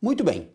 Muito bem,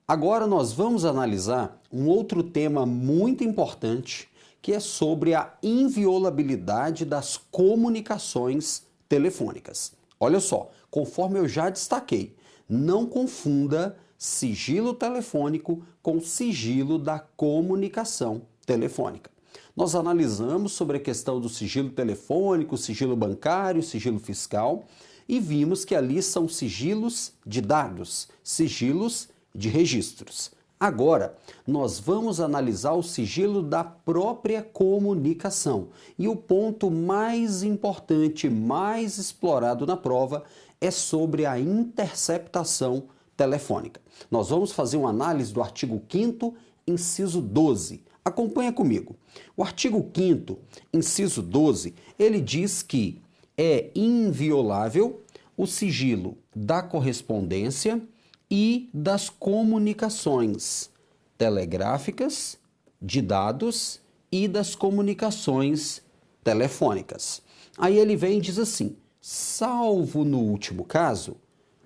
agora nós vamos analisar um outro tema muito importante, que é sobre a inviolabilidade das comunicações telefônicas. Olha só, conforme eu já destaquei, não confunda sigilo telefônico com sigilo da comunicação telefônica. Nós analisamos sobre a questão do sigilo telefônico, sigilo bancário, sigilo fiscal e vimos que ali são sigilos de dados, sigilos de registros. Agora, nós vamos analisar o sigilo da própria comunicação. E o ponto mais importante, mais explorado na prova, é sobre a interceptação telefônica. Nós vamos fazer uma análise do artigo 5º, inciso 12. Acompanha comigo. O artigo 5º, inciso 12, ele diz que é inviolável o sigilo da correspondência e das comunicações telegráficas, de dados e das comunicações telefônicas. Aí ele vem e diz assim, salvo no último caso,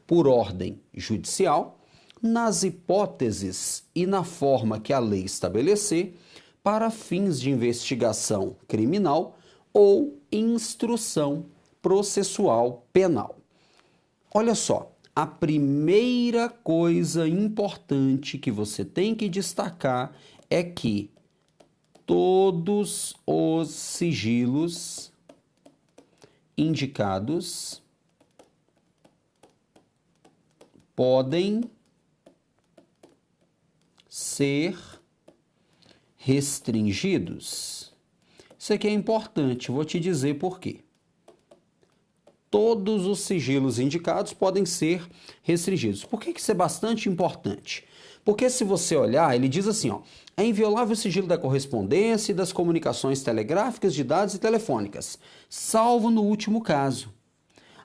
por ordem judicial, nas hipóteses e na forma que a lei estabelecer, para fins de investigação criminal ou instrução processual penal. Olha só, a primeira coisa importante que você tem que destacar é que todos os sigilos indicados podem ser restringidos. Isso aqui é importante, vou te dizer por quê. Todos os sigilos indicados podem ser restringidos. Por que isso é bastante importante? Porque se você olhar, ele diz assim, ó, é inviolável o sigilo da correspondência e das comunicações telegráficas, de dados e telefônicas, salvo no último caso.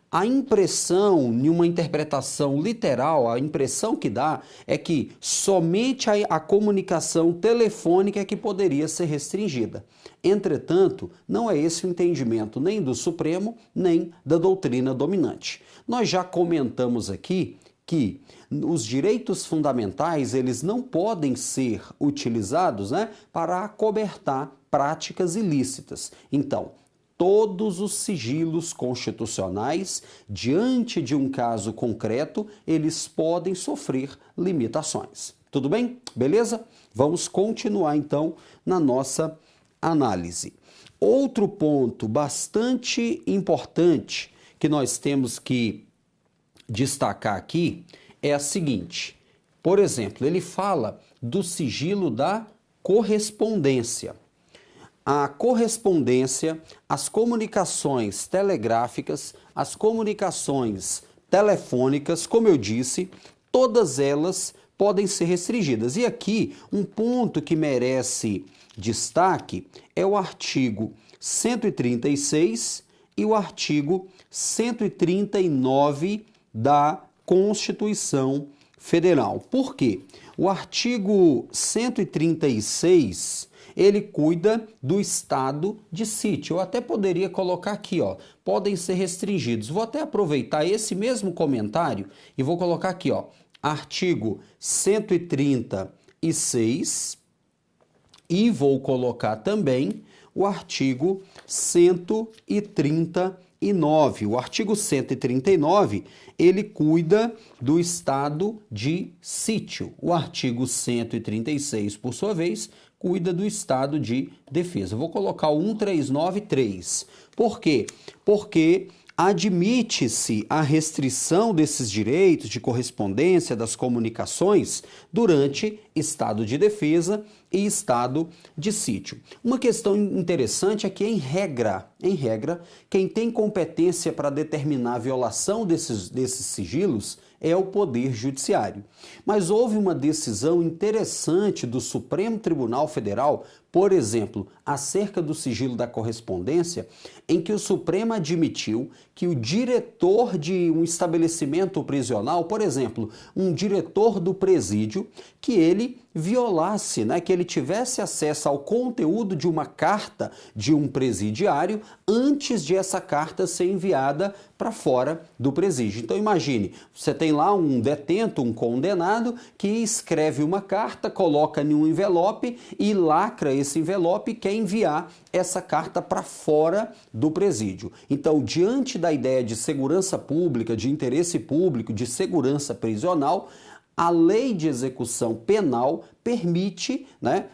A impressão, em uma interpretação literal, a impressão que dá é que somente a comunicação telefônica é que poderia ser restringida. Entretanto, não é esse o entendimento nem do Supremo, nem da doutrina dominante. Nós já comentamos aqui que os direitos fundamentais eles não podem ser utilizados, para acobertar práticas ilícitas. Então, todos os sigilos constitucionais, diante de um caso concreto, eles podem sofrer limitações. Tudo bem? Beleza? Vamos continuar então na nossa análise. Outro ponto bastante importante que nós temos que destacar aqui é a seguinte. Por exemplo, ele fala do sigilo da correspondência. A correspondência, as comunicações telegráficas, as comunicações telefônicas, como eu disse, todas elas podem ser restringidas. E aqui, um ponto que merece destaque é o artigo 136 e o artigo 139 da Constituição Federal. Por quê? O artigo 136... ele cuida do estado de sítio. Eu até poderia colocar aqui, ó, podem ser restringidos. Vou até aproveitar esse mesmo comentário e vou colocar aqui, ó, artigo 136 e vou colocar também o artigo 139. O artigo 139, ele cuida do estado de sítio. O artigo 136, por sua vez, cuida do estado de defesa. Eu vou colocar o 139.3. Por quê? Porque admite-se a restrição desses direitos de correspondência das comunicações durante estado de defesa e estado de sítio. Uma questão interessante é que, em regra, quem tem competência para determinar a violação desses sigilos é o Poder Judiciário. Mas houve uma decisão interessante do Supremo Tribunal Federal por exemplo, acerca do sigilo da correspondência, em que o Supremo admitiu que o diretor de um estabelecimento prisional, por exemplo, um diretor do presídio, que ele violasse, né, que ele tivesse acesso ao conteúdo de uma carta de um presidiário antes de essa carta ser enviada para fora do presídio. Então imagine, você tem lá um detento, um condenado, que escreve uma carta, coloca em um envelope e lacra esse envelope e quer enviar essa carta para fora do presídio. Então, diante da ideia de segurança pública, de interesse público, de segurança prisional, a lei de execução penal permite, né,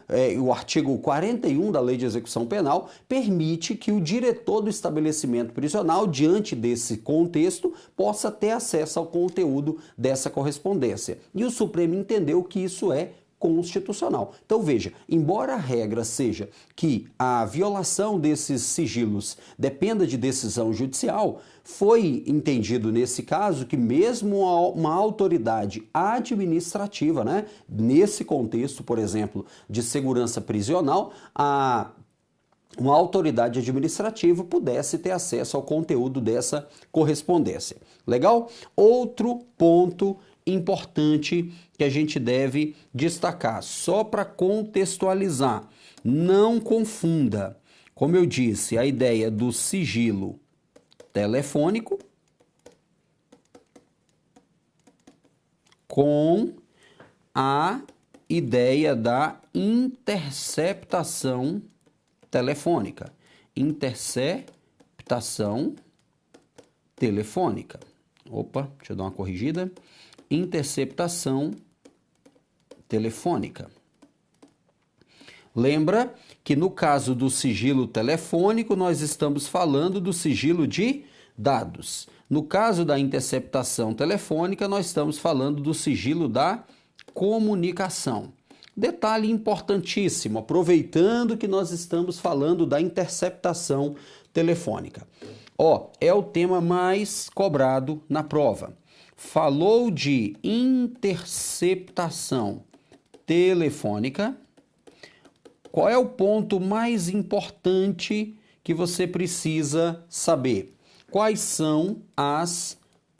o artigo 41 da lei de execução penal permite que o diretor do estabelecimento prisional, diante desse contexto, possa ter acesso ao conteúdo dessa correspondência. E o Supremo entendeu que isso é constitucional. Então veja, embora a regra seja que a violação desses sigilos dependa de decisão judicial, foi entendido nesse caso que mesmo uma autoridade administrativa, né, nesse contexto, por exemplo, de segurança prisional, uma autoridade administrativa pudesse ter acesso ao conteúdo dessa correspondência. Legal? Outro ponto importante que a gente deve destacar, só para contextualizar, não confunda, como eu disse, a ideia do sigilo telefônico com a ideia da interceptação telefônica. Interceptação telefônica. Opa, deixa eu dar uma corrigida. Interceptação telefônica. Lembra que no caso do sigilo telefônico, nós estamos falando do sigilo de dados. No caso da interceptação telefônica, nós estamos falando do sigilo da comunicação. Detalhe importantíssimo, aproveitando que nós estamos falando da interceptação telefônica. É o tema mais cobrado na prova. Falou de interceptação telefônica. Qual é o ponto mais importante que você precisa saber? Quais são as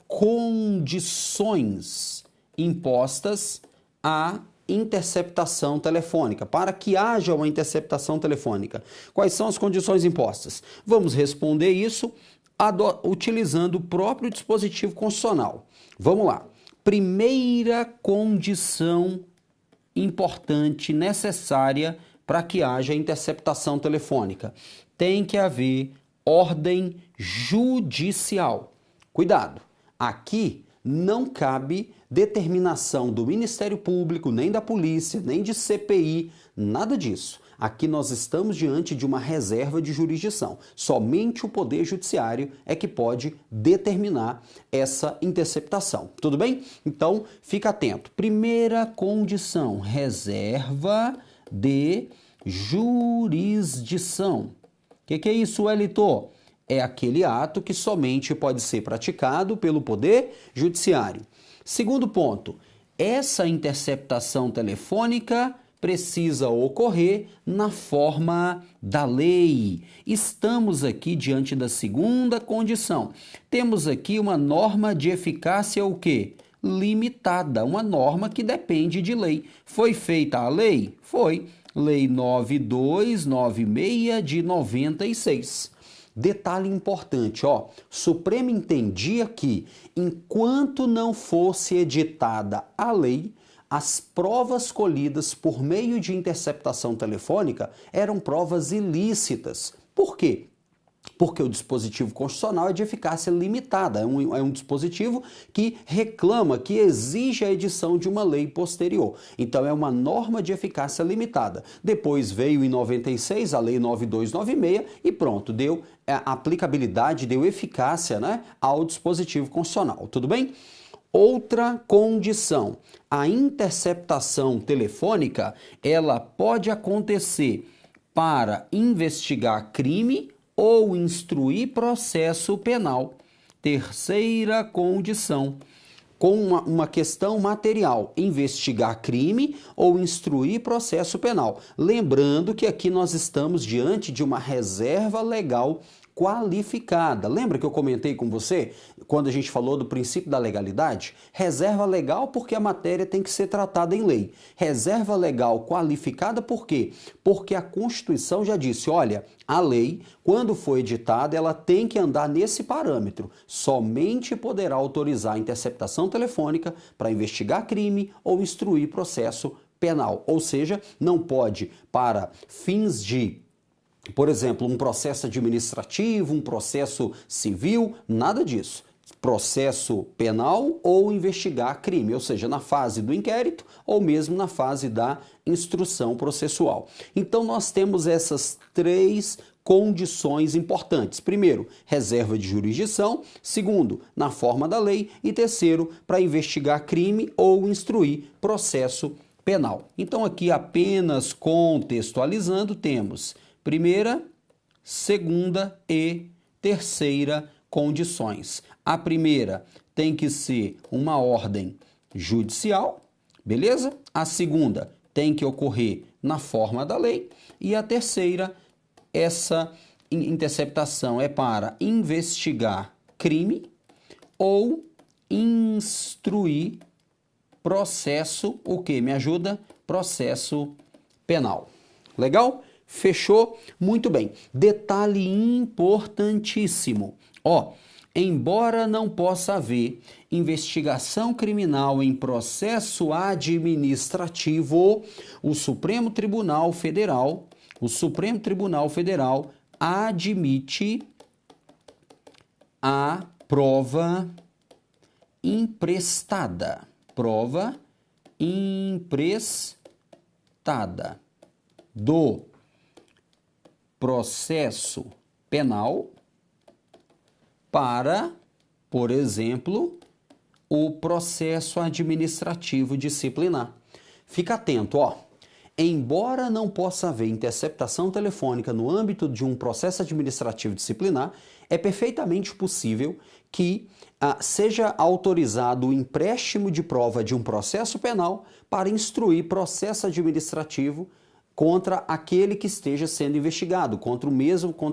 condições impostas à interceptação telefônica, para que haja uma interceptação telefônica? Quais são as condições impostas? Vamos responder isso utilizando o próprio dispositivo constitucional. Vamos lá. Primeira condição importante, necessária para que haja interceptação telefônica: tem que haver ordem judicial. Cuidado, aqui não cabe determinação do Ministério Público, nem da polícia, nem de CPI, nada disso. Aqui nós estamos diante de uma reserva de jurisdição. Somente o Poder Judiciário é que pode determinar essa interceptação. Tudo bem? Então, fica atento. Primeira condição, reserva de jurisdição. O que é isso, Wellington? É aquele ato que somente pode ser praticado pelo Poder Judiciário. Segundo ponto, essa interceptação telefônica precisa ocorrer na forma da lei. Estamos aqui diante da segunda condição. Temos aqui uma norma de eficácia o quê? Limitada, uma norma que depende de lei. Foi feita a lei? Foi. Lei 9296 de 96. Detalhe importante, Supremo entendia que, enquanto não fosse editada a lei, as provas colhidas por meio de interceptação telefônica eram provas ilícitas. Por quê? Porque o dispositivo constitucional é de eficácia limitada, é um dispositivo que reclama, que exige a edição de uma lei posterior. Então é uma norma de eficácia limitada. Depois veio em 96 a lei 9296 e pronto, deu aplicabilidade, deu eficácia, né, ao dispositivo constitucional. Tudo bem? Outra condição, a interceptação telefônica, ela pode acontecer para investigar crime ou instruir processo penal. Terceira condição, com uma questão material, investigar crime ou instruir processo penal. Lembrando que aqui nós estamos diante de uma reserva legal qualificada. Lembra que eu comentei com você quando a gente falou do princípio da legalidade? Reserva legal porque a matéria tem que ser tratada em lei. Reserva legal qualificada por quê? Porque a Constituição já disse, olha, a lei, quando foi editada, ela tem que andar nesse parâmetro. Somente poderá autorizar a interceptação telefônica para investigar crime ou instruir processo penal. Ou seja, não pode, para fins de, por exemplo, um processo administrativo, um processo civil, nada disso. Processo penal ou investigar crime, ou seja, na fase do inquérito ou mesmo na fase da instrução processual. Então, nós temos essas três condições importantes. Primeiro, reserva de jurisdição. Segundo, na forma da lei. E terceiro, para investigar crime ou instruir processo penal. Então, aqui apenas contextualizando, temos primeira, segunda e terceira condições. A primeira tem que ser uma ordem judicial, beleza? A segunda tem que ocorrer na forma da lei. E a terceira, essa interceptação é para investigar crime ou instruir processo, o que? Me ajuda? Processo penal. Legal? Fechou? Muito bem. Detalhe importantíssimo. Ó, embora não possa haver investigação criminal em processo administrativo, o Supremo Tribunal Federal admite a prova emprestada. Prova emprestada do processo penal para, por exemplo, o processo administrativo disciplinar. Fica atento, ó. Embora não possa haver interceptação telefônica no âmbito de um processo administrativo disciplinar, é perfeitamente possível que seja autorizado o empréstimo de prova de um processo penal para instruir processo administrativo contra aquele que esteja sendo investigado, contra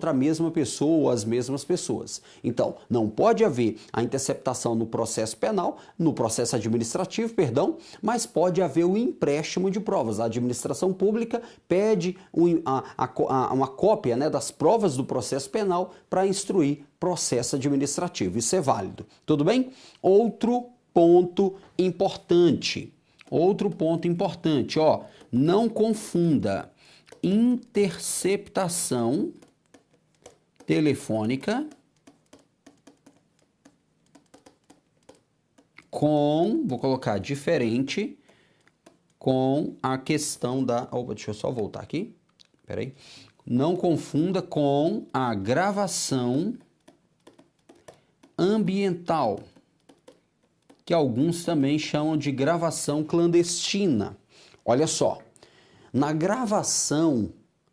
a mesma pessoa ou as mesmas pessoas. Então, não pode haver a interceptação no processo penal, no processo administrativo, perdão, mas pode haver o empréstimo de provas. A administração pública pede uma cópia, né, das provas do processo penal para instruir processo administrativo. Isso é válido. Tudo bem? Outro ponto importante, ó, não confunda interceptação telefônica com, vou colocar diferente, com a questão da, opa, deixa eu só voltar aqui, peraí, não confunda com a gravação ambiental, que alguns também chamam de gravação clandestina. Olha só, na gravação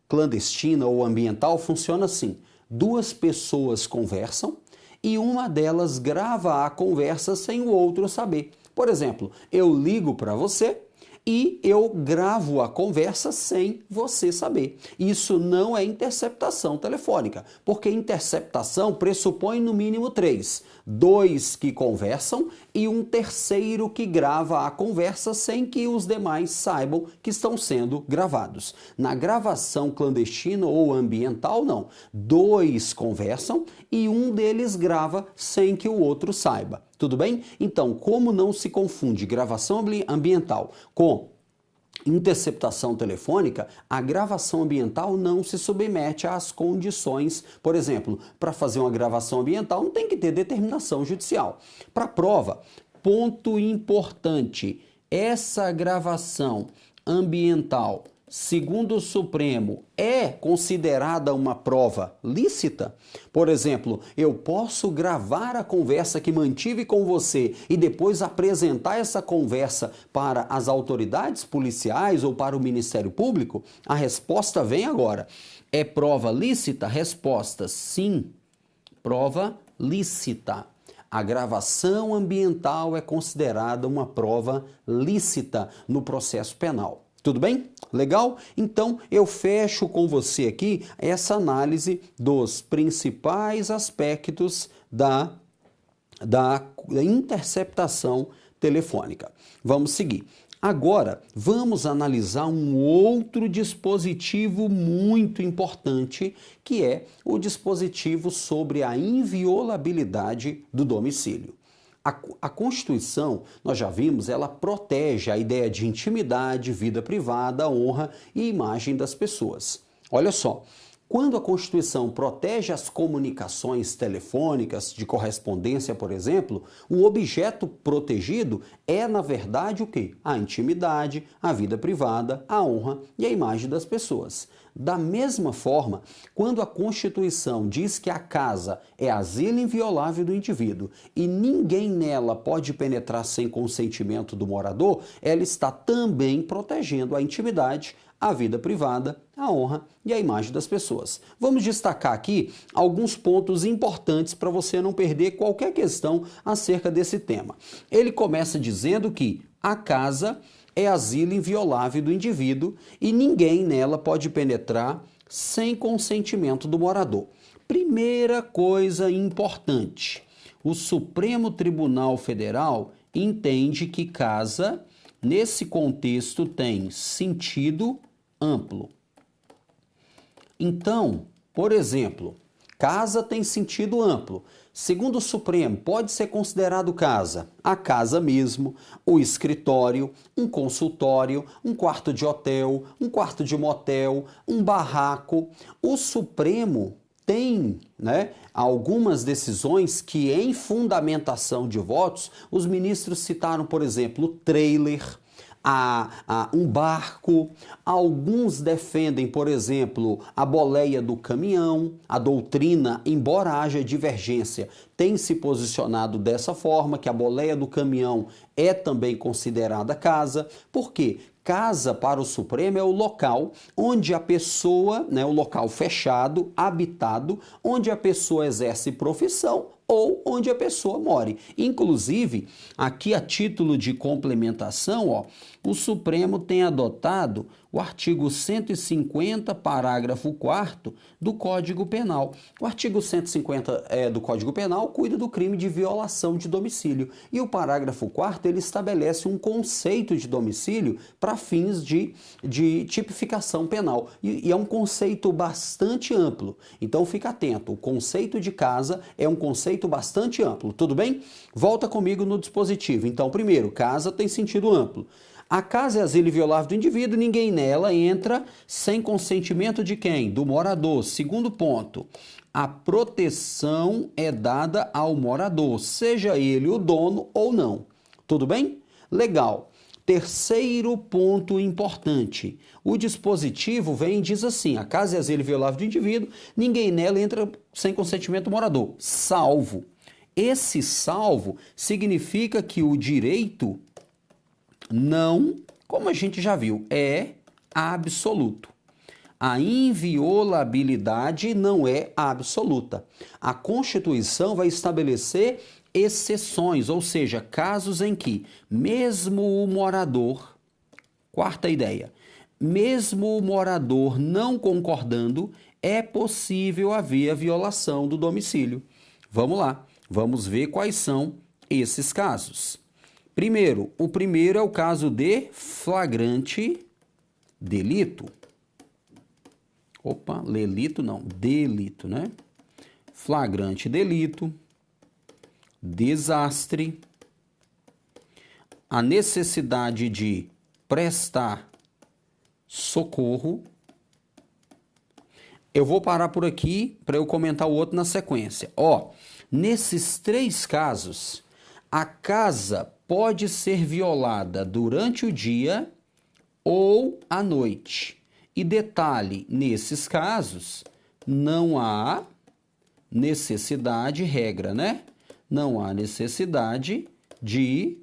clandestina ou ambiental funciona assim: duas pessoas conversam e uma delas grava a conversa sem o outro saber. Por exemplo, eu ligo para você e eu gravo a conversa sem você saber. Isso não é interceptação telefônica, porque interceptação pressupõe no mínimo três: dois que conversam e um terceiro que grava a conversa sem que os demais saibam que estão sendo gravados. Na gravação clandestina ou ambiental, não. Dois conversam e um deles grava sem que o outro saiba. Tudo bem? Então, como não se confunde gravação ambiental com interceptação telefônica, a gravação ambiental não se submete às condições. Por exemplo, para fazer uma gravação ambiental não tem que ter determinação judicial. Para prova, ponto importante, essa gravação ambiental, segundo o Supremo, é considerada uma prova lícita? Por exemplo, eu posso gravar a conversa que mantive com você e depois apresentar essa conversa para as autoridades policiais ou para o Ministério Público? A resposta vem agora. É prova lícita? Resposta: sim, prova lícita. A gravação ambiental é considerada uma prova lícita no processo penal. Tudo bem? Legal? Então, eu fecho com você aqui essa análise dos principais aspectos da interceptação telefônica. Vamos seguir. Agora, vamos analisar um outro dispositivo muito importante, que é o dispositivo sobre a inviolabilidade do domicílio. A Constituição, nós já vimos, ela protege a ideia de intimidade, vida privada, honra e imagem das pessoas. Olha só, quando a Constituição protege as comunicações telefônicas de correspondência, por exemplo, o objeto protegido é, na verdade, o quê? A intimidade, a vida privada, a honra e a imagem das pessoas. Da mesma forma, quando a Constituição diz que a casa é asilo inviolável do indivíduo e ninguém nela pode penetrar sem consentimento do morador, ela está também protegendo a intimidade, a vida privada, a honra e a imagem das pessoas. Vamos destacar aqui alguns pontos importantes para você não perder qualquer questão acerca desse tema. Ele começa dizendo que a casa é asilo inviolável do indivíduo e ninguém nela pode penetrar sem consentimento do morador. Primeira coisa importante, o Supremo Tribunal Federal entende que casa, nesse contexto, tem sentido amplo. Então, por exemplo, casa tem sentido amplo. Segundo o Supremo, pode ser considerado casa a casa mesmo, o escritório, um consultório, um quarto de hotel, um quarto de motel, um barraco. O Supremo tem, algumas decisões que, em fundamentação de votos, os ministros citaram, por exemplo, o trailer, um barco. Alguns defendem, por exemplo, a boleia do caminhão. A doutrina, embora haja divergência, tem se posicionado dessa forma, que a boleia do caminhão é também considerada casa. Por quê? Casa, para o Supremo, é o local onde a pessoa, o local fechado, habitado, onde a pessoa exerce profissão ou onde a pessoa more. Inclusive, aqui a título de complementação, o Supremo tem adotado o artigo 150, parágrafo 4º do Código Penal. O artigo 150 do Código Penal cuida do crime de violação de domicílio. E o parágrafo 4º, ele estabelece um conceito de domicílio para fins de tipificação penal. E é um conceito bastante amplo. Então, fica atento. O conceito de casa é um conceito bastante amplo. Tudo bem? Volta comigo no dispositivo. Então, primeiro, casa tem sentido amplo. A casa é asilo inviolável do indivíduo, ninguém nela entra sem consentimento de quem? Do morador. Segundo ponto, a proteção é dada ao morador, seja ele o dono ou não. Tudo bem? Legal. Terceiro ponto importante, o dispositivo vem e diz assim, a casa é asilo inviolável do indivíduo, ninguém nela entra sem consentimento do morador, salvo. Esse salvo significa que o direito não, como a gente já viu, é absoluto. A inviolabilidade não é absoluta. A Constituição vai estabelecer exceções, ou seja, casos em que, mesmo o morador, quarta ideia, mesmo o morador não concordando, é possível haver a violação do domicílio. Vamos lá, vamos ver quais são esses casos. Primeiro, o primeiro é o caso de flagrante delito. Opa, delito não, delito, né? Flagrante delito, desastre, a necessidade de prestar socorro. Eu vou parar por aqui para eu comentar o outro na sequência. Nesses três casos, a casa pode ser violada durante o dia ou à noite. E detalhe, nesses casos, não há necessidade, regra, Não há necessidade de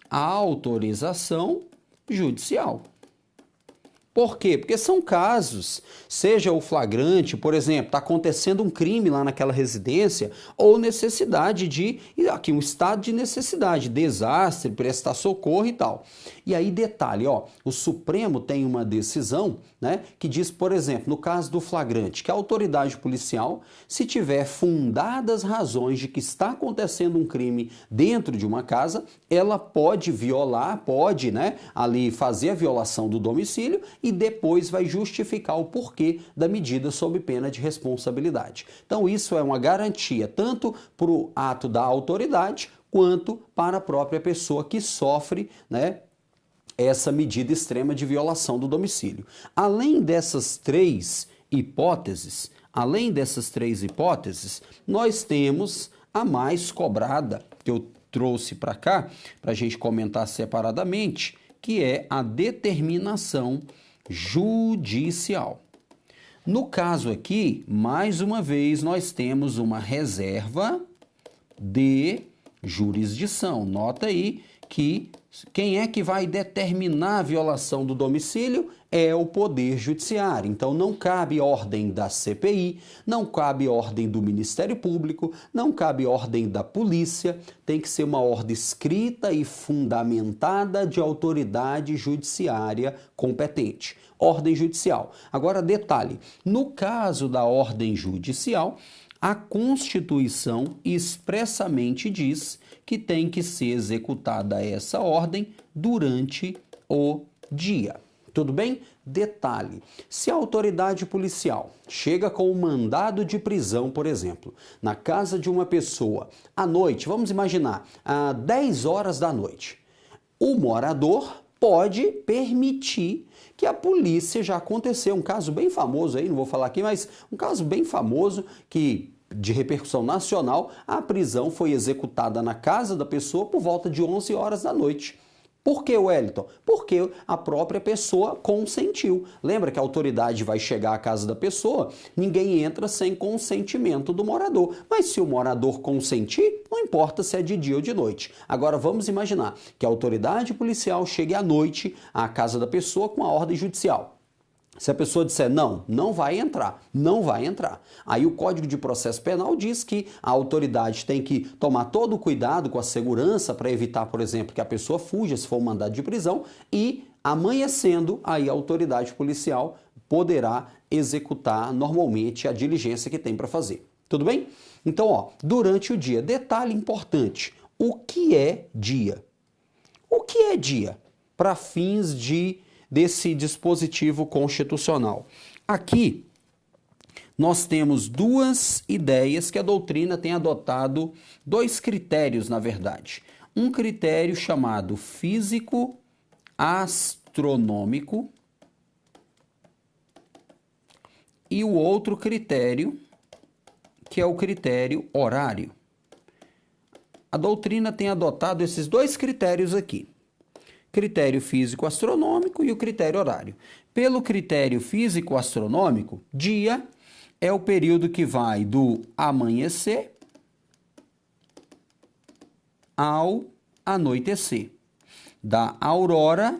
autorização judicial. Por quê? Porque são casos, seja o flagrante, por exemplo, está acontecendo um crime lá naquela residência, ou necessidade de, aqui um estado de necessidade, desastre, prestar socorro e tal. E aí detalhe, ó, o Supremo tem uma decisão, né, que diz, por exemplo, no caso do flagrante, que a autoridade policial, se tiver fundadas razões de que está acontecendo um crime dentro de uma casa, ela pode violar, pode, né, ali fazer a violação do domicílio e depois vai justificar o porquê da medida sob pena de responsabilidade. Então isso é uma garantia tanto para o ato da autoridade quanto para a própria pessoa que sofre, né, essa medida extrema de violação do domicílio. Além dessas três hipóteses, nós temos a mais cobrada, que eu trouxe para cá, para a gente comentar separadamente, que é a determinação judicial. No caso aqui, mais uma vez, nós temos uma reserva de jurisdição. Nota aí que quem é que vai determinar a violação do domicílio é o Poder Judiciário. Então não cabe ordem da CPI, não cabe ordem do Ministério Público, não cabe ordem da polícia, tem que ser uma ordem escrita e fundamentada de autoridade judiciária competente. Ordem judicial. Agora, detalhe, no caso da ordem judicial, a Constituição expressamente diz que tem que ser executada essa ordem durante o dia. Tudo bem? Detalhe, se a autoridade policial chega com um mandado de prisão, por exemplo, na casa de uma pessoa, à noite, vamos imaginar, às 10 horas da noite, o morador pode permitir que a polícia, já aconteceu um caso bem famoso aí, não vou falar aqui, mas um caso bem famoso que de repercussão nacional, a prisão foi executada na casa da pessoa por volta de 11 horas da noite. Por que, Wellington? Porque a própria pessoa consentiu. Lembra que a autoridade vai chegar à casa da pessoa, ninguém entra sem consentimento do morador. Mas se o morador consentir, não importa se é de dia ou de noite. Agora vamos imaginar que a autoridade policial chegue à noite à casa da pessoa com a ordem judicial. Se a pessoa disser não, não vai entrar. Aí o Código de Processo Penal diz que a autoridade tem que tomar todo o cuidado com a segurança para evitar, por exemplo, que a pessoa fuja se for um mandado de prisão e, amanhecendo, aí a autoridade policial poderá executar normalmente a diligência que tem para fazer. Tudo bem? Então, ó, durante o dia, detalhe importante, o que é dia? O que é dia para fins desse dispositivo constitucional? Aqui nós temos duas ideias que a doutrina tem adotado, dois critérios, na verdade. Um critério chamado físico-astronômico e o outro critério, que é o critério horário. A doutrina tem adotado esses dois critérios aqui. Critério físico-astronômico e o critério horário. Pelo critério físico-astronômico, dia é o período que vai do amanhecer ao anoitecer, da aurora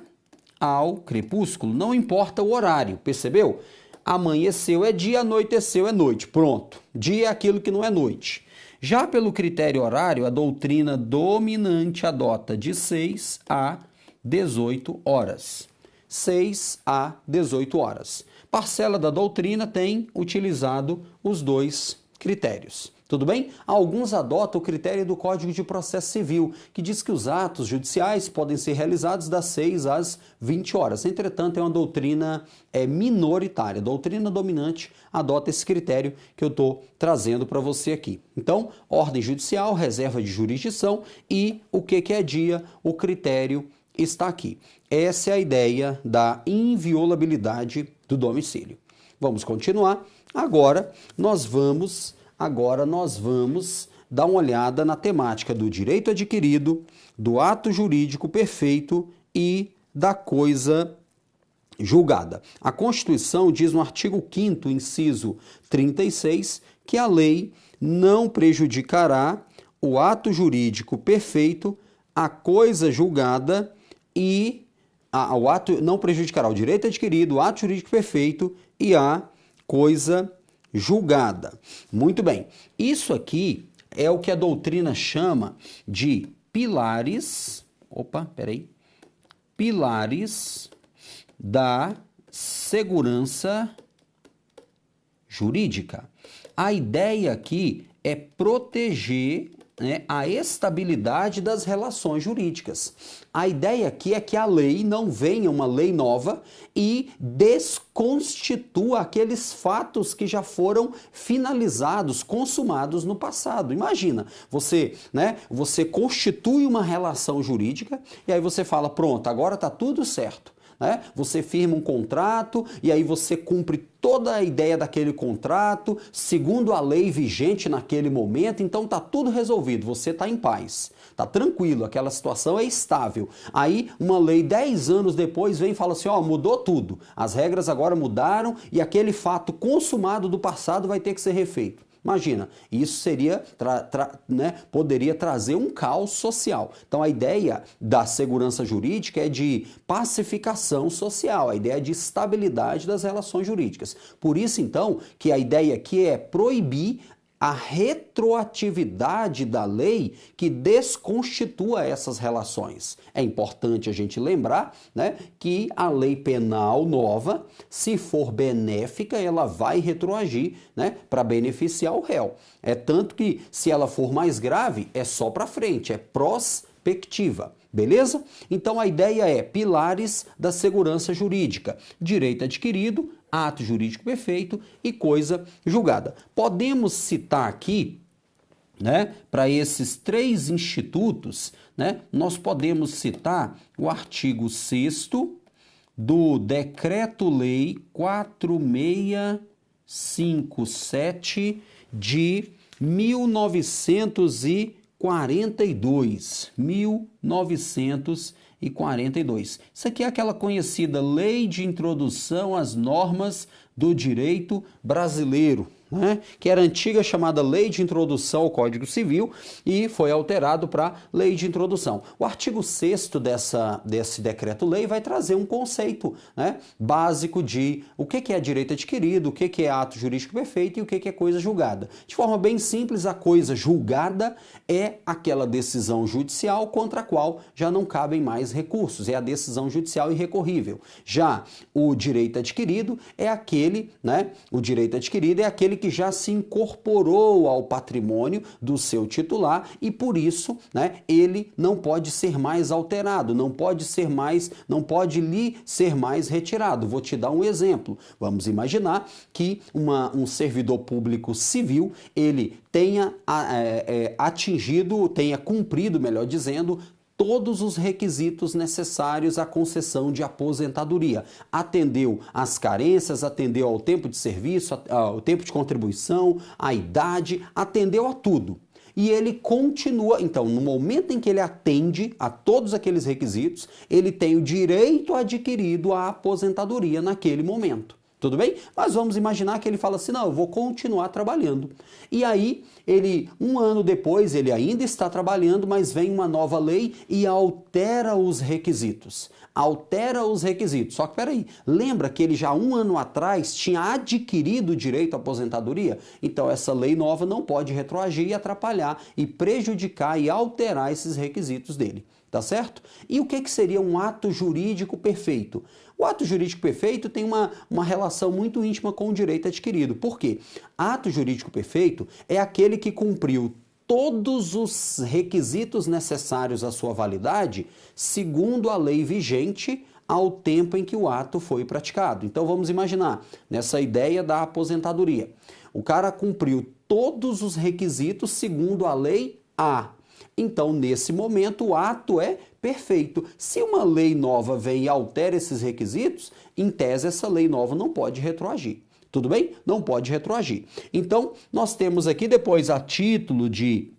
ao crepúsculo, não importa o horário, percebeu? Amanheceu é dia, anoiteceu é noite, pronto. Dia é aquilo que não é noite. Já pelo critério horário, a doutrina dominante adota de 6 a 18 horas. 6 a 18 horas. Parcela da doutrina tem utilizado os dois critérios. Tudo bem? Alguns adotam o critério do Código de Processo Civil, que diz que os atos judiciais podem ser realizados das 6 às 20 horas. Entretanto, é uma doutrina minoritária. A doutrina dominante adota esse critério que eu estou trazendo para você aqui. Então, ordem judicial, reserva de jurisdição e o que é dia, o critério está aqui. Essa é a ideia da inviolabilidade do domicílio. Vamos continuar. Agora nós vamos dar uma olhada na temática do direito adquirido, do ato jurídico perfeito e da coisa julgada. A Constituição diz no artigo 5º, inciso 36, que a lei não prejudicará o ato jurídico perfeito, a coisa julgada e O ato não prejudicará o direito adquirido, o ato jurídico perfeito e a coisa julgada. Muito bem. Isso aqui é o que a doutrina chama de pilares. Opa, peraí. Pilares da segurança jurídica. A ideia aqui é proteger, né, a estabilidade das relações jurídicas. A ideia aqui é que a lei não venha uma lei nova e desconstitua aqueles fatos que já foram finalizados, consumados no passado. Imagina, você constitui uma relação jurídica e aí você fala, pronto, agora está tudo certo. Né? Você firma um contrato e aí você cumpre toda a ideia daquele contrato, segundo a lei vigente naquele momento, então está tudo resolvido, você está em paz, está tranquilo, aquela situação é estável. Aí uma lei 10 anos depois vem e fala assim, ó, mudou tudo, as regras agora mudaram e aquele fato consumado do passado vai ter que ser refeito. Imagina, isso seria, poderia trazer um caos social. Então a ideia da segurança jurídica é de pacificação social, a ideia de estabilidade das relações jurídicas. Por isso, então, que a ideia aqui é proibir a retroatividade da lei que desconstitua essas relações. É importante a gente lembrar, né, que a lei penal nova, se for benéfica, ela vai retroagir, né, para beneficiar o réu. É tanto que, se ela for mais grave, é só para frente, é prospectiva. Beleza? Então a ideia é pilares da segurança jurídica: direito adquirido, ato jurídico perfeito e coisa julgada. Podemos citar aqui, né, para esses três institutos, né, nós podemos citar o artigo 6º do Decreto-Lei 4657 de 1942. Isso aqui é aquela conhecida Lei de Introdução às Normas do Direito Brasileiro, né? Que era antiga, chamada Lei de Introdução ao Código Civil e foi alterado para Lei de Introdução. O artigo 6º desse decreto-lei vai trazer um conceito, né, básico de o que é direito adquirido, o que é ato jurídico perfeito e o que é coisa julgada. De forma bem simples, a coisa julgada é aquela decisão judicial contra a qual já não cabem mais recursos, é a decisão judicial irrecorrível. Já o direito adquirido é aquele, né, que já se incorporou ao patrimônio do seu titular e por isso, né, ele não pode ser mais alterado, não pode lhe ser mais retirado. Vou te dar um exemplo. Vamos imaginar que um servidor público civil, ele tenha cumprido, melhor dizendo, todos os requisitos necessários à concessão de aposentadoria. Atendeu às carências, atendeu ao tempo de serviço, ao tempo de contribuição, à idade, atendeu a tudo. E ele continua, então, no momento em que ele atende a todos aqueles requisitos, ele tem o direito adquirido à aposentadoria naquele momento. Tudo bem? Mas vamos imaginar que ele fala assim, não, eu vou continuar trabalhando. E aí, um ano depois, ele ainda está trabalhando, mas vem uma nova lei e altera os requisitos. Só que peraí, lembra que ele já um ano atrás tinha adquirido o direito à aposentadoria? Então essa lei nova não pode retroagir e atrapalhar e prejudicar e alterar esses requisitos dele. Tá certo? E o que seria um ato jurídico perfeito? O ato jurídico perfeito tem uma relação muito íntima com o direito adquirido. Por quê? Ato jurídico perfeito é aquele que cumpriu todos os requisitos necessários à sua validade, segundo a lei vigente, ao tempo em que o ato foi praticado. Então vamos imaginar, nessa ideia da aposentadoria, o cara cumpriu todos os requisitos segundo a lei A. Então, nesse momento, o ato é perfeito. Se uma lei nova vem e altera esses requisitos, em tese, essa lei nova não pode retroagir. Tudo bem? Não pode retroagir. Então, nós temos aqui depois, a título de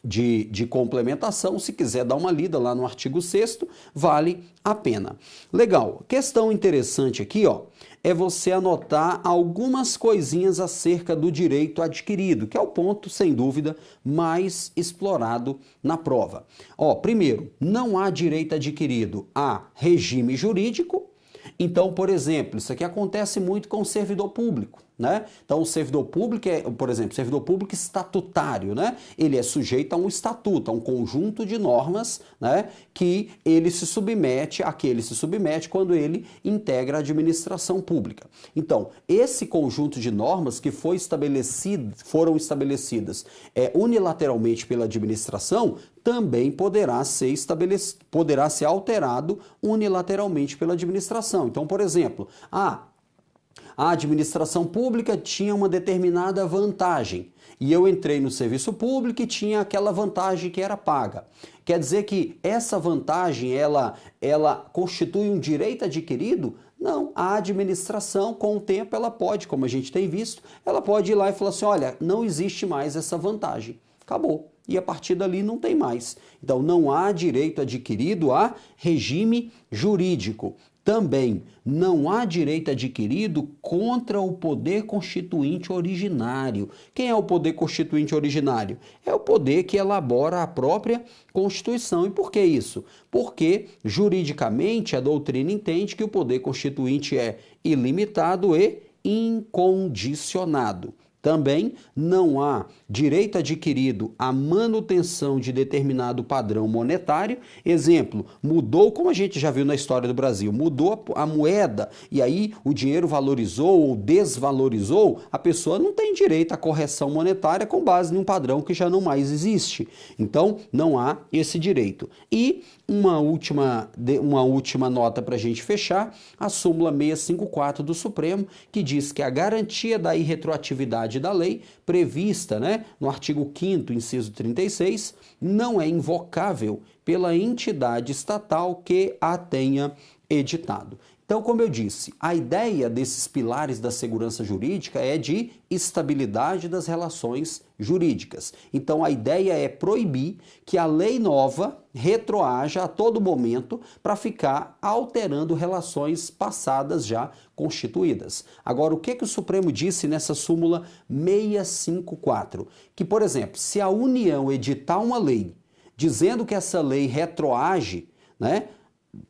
de complementação. Se quiser dar uma lida lá no artigo 6º, vale a pena. Legal. Questão interessante aqui, ó, é você anotar algumas coisinhas acerca do direito adquirido, que é o ponto, sem dúvida, mais explorado na prova. Ó, primeiro, não há direito adquirido a regime jurídico. Então, por exemplo, isso aqui acontece muito com o servidor público, né? Então, o servidor público é, por exemplo, servidor público estatutário, né? Ele é sujeito a um estatuto, a um conjunto de normas, né? Que ele se submete, a que ele se submete quando ele integra a administração pública. Então, esse conjunto de normas que foram estabelecidas unilateralmente pela administração, também poderá ser alterado unilateralmente pela administração. Então, por exemplo, a administração pública tinha uma determinada vantagem e eu entrei no serviço público e tinha aquela vantagem que era paga. Quer dizer que essa vantagem, ela constitui um direito adquirido? Não, a administração, com o tempo, ela pode, como a gente tem visto, ela pode ir lá e falar assim, olha, não existe mais essa vantagem. Acabou. E a partir dali não tem mais. Então, não há direito adquirido a regime jurídico. Também não há direito adquirido contra o poder constituinte originário. Quem é o poder constituinte originário? É o poder que elabora a própria Constituição. E por que isso? Porque, juridicamente, a doutrina entende que o poder constituinte é ilimitado e incondicionado. Também não há direito adquirido à manutenção de determinado padrão monetário. Exemplo, mudou, como a gente já viu na história do Brasil, mudou a moeda e aí o dinheiro valorizou ou desvalorizou, a pessoa não tem direito à correção monetária com base em um padrão que já não mais existe. Então, não há esse direito. E uma última nota para a gente fechar, a súmula 654 do Supremo, que diz que a garantia da irretroatividade da lei, prevista, né, no artigo 5º, inciso 36, não é invocável pela entidade estatal que a tenha editado. Então, como eu disse, a ideia desses pilares da segurança jurídica é de estabilidade das relações jurídicas. Então, a ideia é proibir que a lei nova retroaja a todo momento para ficar alterando relações passadas já constituídas. Agora, o que o Supremo disse nessa súmula 654? Que, por exemplo, se a União editar uma lei dizendo que essa lei retroage, né,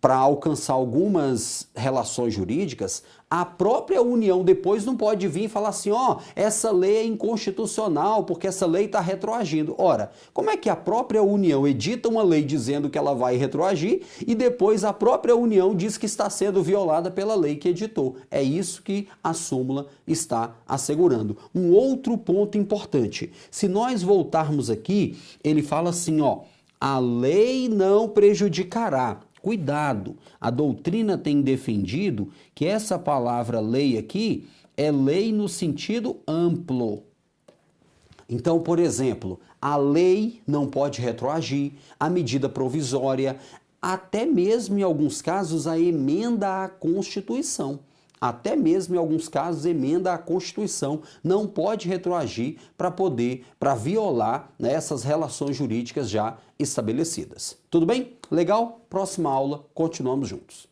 para alcançar algumas relações jurídicas, a própria União depois não pode vir e falar assim, ó, essa lei é inconstitucional porque essa lei está retroagindo. Ora, como é que a própria União edita uma lei dizendo que ela vai retroagir e depois a própria União diz que está sendo violada pela lei que editou? É isso que a súmula está assegurando. Um outro ponto importante, se nós voltarmos aqui, ele fala assim, ó, a lei não prejudicará. Cuidado, a doutrina tem defendido que essa palavra lei aqui é lei no sentido amplo. Então, por exemplo, a lei não pode retroagir, a medida provisória, até mesmo em alguns casos a emenda à Constituição. Até mesmo em alguns casos, emenda à Constituição não pode retroagir para violar, né, essas relações jurídicas já estabelecidas. Tudo bem? Legal? Próxima aula, continuamos juntos.